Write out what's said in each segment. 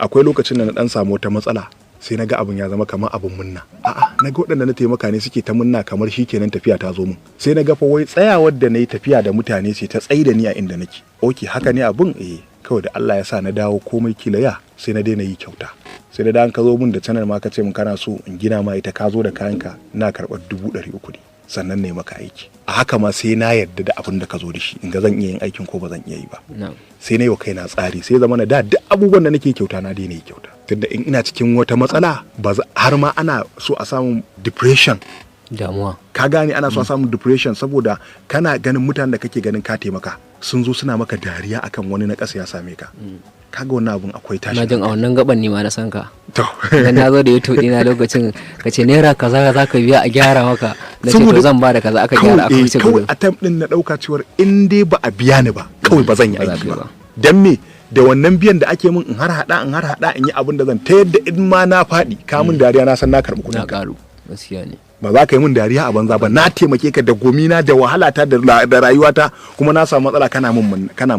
akwai lokacin da na dan samu wata matsala sai na ga abin ya zama kamar abin munna. Na ga waɗanda na taimaka ne suke ta munna kamar shi kenan tafiya ta zo min. Sai na ga fa wai tsayawar da na yi tafiya da mutane ce ta tsayi da ni a inda nake. Oke haka ne abin kawai da Allah ya sa na dawo komai kilaya sai na daina yi kyauta. Sai da ka zo min da channel ma ka ce min kana so in gina ma ita ka zo da kayanka na karɓar 300 ne sannan ne maka aiki. A haka ma sai na yarda da abin da ka zo da shi in ga zan iya yin aikin ko ba zan iya yi ba. Sai na yi wa kaina tsari sai zama na da duk abubuwan da nake kyauta na daina yi kyauta. Tunda in ina cikin wata matsala har ma ana so a samu depression, damuwa, ka gane ana so a samu depression saboda kana ganin mutanen da kake ganin ka taimaka sun zo suna maka dariya akan wani na ƙasa ya same ka. Kaga wannan abun akwai tashi. Na jin a wannan gaban ne ma na san ka. To dan na zo da YouTube dina lokacin kace naira kaza za ka biya a gyara maka na ce to zan ba da kaza aka gyara aka wuce kawai a time din na dauka cewa in dai ba a biya ni ba kawai ba zan yi aiki ba. Dan me da wannan biyan da ake min in har hada in yi abin da zan ta yadda in ma na faɗi ka min dariya na san na karɓi kuɗin. Na karu gaskiya ne. Ba za ka yi min dariya a banza ba na taimake ka da gomina da wahalata da rayuwata kuma na samu matsala kana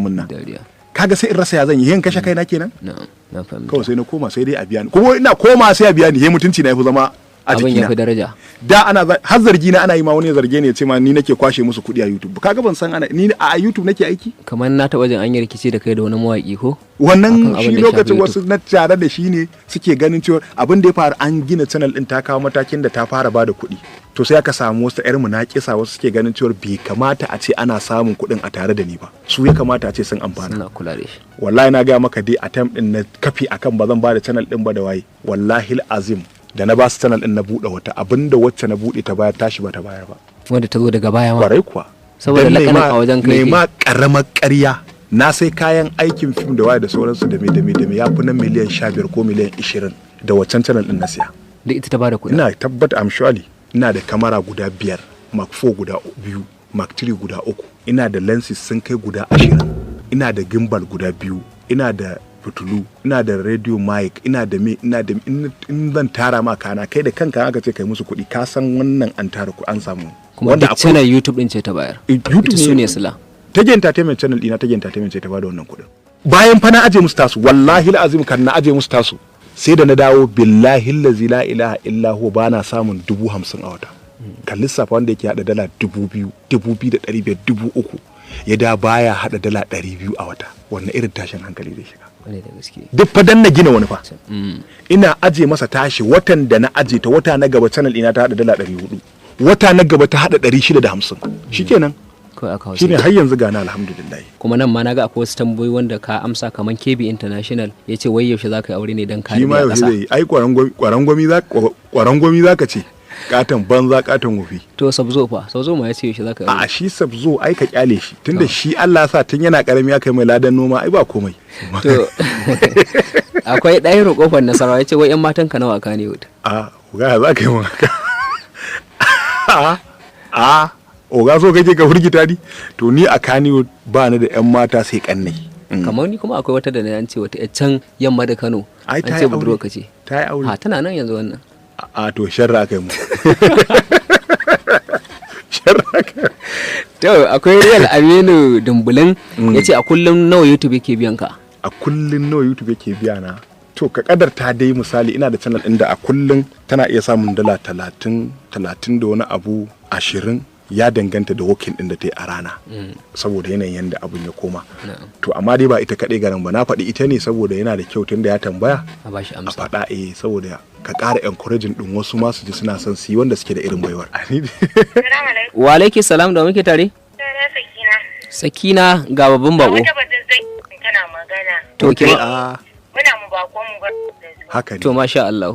min dariya. Kaga sai in rasa ya zan yi yin kashe kaina kenan. Na fahimta. Kawai sai na koma sai dai a biya ni kuma ina koma sai a biya ni mutunci na yafi zama a jikina. Abin yafi daraja. Da ana har zargi na ana yi ma wani zarge ne ya ce ma ni nake kwashe musu kuɗi a YouTube. Kaga ban san ni a YouTube nake aiki. Kamar na taɓa jin an yi rikici da kai da wani mawaƙi ko? Wannan shi lokacin wasu na tare da shi ne suke ganin cewa abin da ya faru an gina channel din ta kawo matakin da ta fara bada kuɗi. To sai aka samu wasu ƴar munakisa wasu suke ganin cewa bai kamata a ce ana samun kuɗin a tare da ni ba. Su ya kamata a ce sun amfana. Suna kula da shi. Wallahi na ga maka dai attempt din na kafi akan ba zan bada channel din ba da waye. Wallahi azim da na ba su channel din na buɗe wata abinda wacce na buɗe ta bayar tashi ba ta bayar ba. Wanda ta zo daga baya ma. Kwarai kuwa. Saboda lakanin a wajen kai. Nema karamar ƙarya. Na sai kayan aikin fim da waye da sauransu da me ya fi na miliyan 15 ko miliyan 20 da waccan channel din na siya. Da ita ta bada kuɗi. Ina tabbata surely ina da kamera guda 5, Mark 4 guda 2, Mark 3 guda 3, ina da lenses sun kai guda 20, ina da gimbal guda 2, ina da fitulu, ina da radio mic, ina da in zan tara ma kana kai da kanka aka ce kai musu kuɗi ka san wannan an tara ku an samu. Kuma duk channel YouTube din ce ta bayar. YouTube su ne sila. Tage entertainment channel dina Tage entertainment ce ta bada wannan kuɗin. Bayan fa na aje musu tasu wallahi alazim kan na aje musu tasu sai da na dawo billahi allazi la ilaha illa huwa bana samun 50,000 a wata. Kan lissafa wanda yake hada dala 2,000, 2,500, 3,000 ya da baya hada dala 200 a wata. Wannan irin tashin hankali zai shiga. Duk fa dan na gina wani fa. Ina aje masa tashi watan da na aje ta wata na gaba channel ina ta hada dala 400. Wata na gaba ta hada 650. Shikenan. Shine har yanzu gana alhamdulillah. Kuma nan ma naga akwai wasu tambayoyi wanda ka amsa kaman KB International yace wai yaushe zaka yi aure ne dan kare ƙasa. Shi ma yaushe ai kwarangwami zaka ce. Katon banza katon wofi. To sabzo ma yace yaushe zaka yi aure. A shi sabzo ai ka kyale shi tunda shi Allah sa tun yana karami aka yi mai ladan noma ai ba komai. To akwai ɗaya roƙofar Nasarawa yace wai ƴan matan ka nawa Kannywood. Ga za ka yi mun haka. Oga so kake ka furgita ni to ni a Kannywood ba ni da ƴan mata sai kannai. Kamar ni kuma akwai wata da na ce wata can yamma da Kano an ce budurwa kace ta yi aure. Tana nan yanzu wannan. To sharra kai mu. To akwai Real Aminu Dumbulin yace a kullum nawa YouTube yake biyan ka? A kullum nawa YouTube yake biya na? To ka kadarta dai misali ina da channel inda a kullum tana iya samun dala 30 da wani abu 20 ya danganta da working din da ta yi a rana saboda yanayin yanda abun ya koma. To amma dai ba ita kaɗai garin ba na faɗi ita ne saboda yana da kyau tunda ya tambaya a bashi amsa. A faɗa saboda ka ƙara encouraging din wasu ma su ji suna son su yi wanda suke da irin baiwar. Wa alaiki salam da muke tare? Sakina ga babban bako. Kana magana. To ke muna mu bakon mu haka ne. To masha Allah.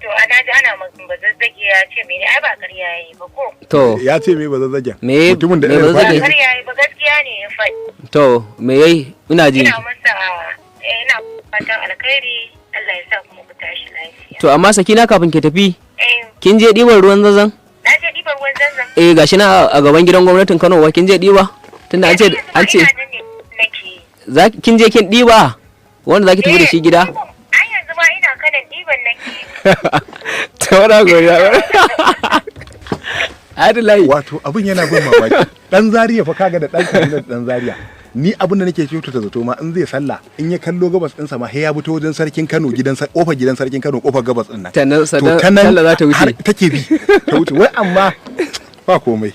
To ana ji ana bazazzage ya ce mene ai ba ƙarya yayi ba ko. To ya ce me bazazzage? Mutumin da ya faɗi. Ba ƙarya yayi ba gaskiya ne ya faɗi. To me yayi ina ji. Ina masa ina fatan alkhairi Allah ya sa kuma ku tashi lafiya. To amma Sakina kafin ke tafi kin je ɗiban ruwan zanzan? Na je ɗiban ruwan zanzan. Gashi na a gaban gidan gwamnatin Kano wa kin je ɗiba? Tunda an ce kin je kin ɗiba wanda zaki tafi da shi gida? Ai yanzu ma ina kanan ɗiban nake. Ta wada goriya. Adilai. Wato abin yana bin mamaki. Dan Zaria fa kaga da dan Kaduna da dan Zaria. ni abin da nake kyautata zato ma in zai sallah in ya kallo gabas ɗinsa ma ya fito wajen sarkin Kano kofar gidan sarkin Kano kofar gabas ɗin nan ta nan sallah za ta wuce har take bi ta wuce wai amma ba komai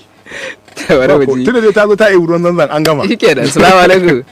tunda dai ta zo ta yi ruwan zanzan an gama shikenan assalamu alaikum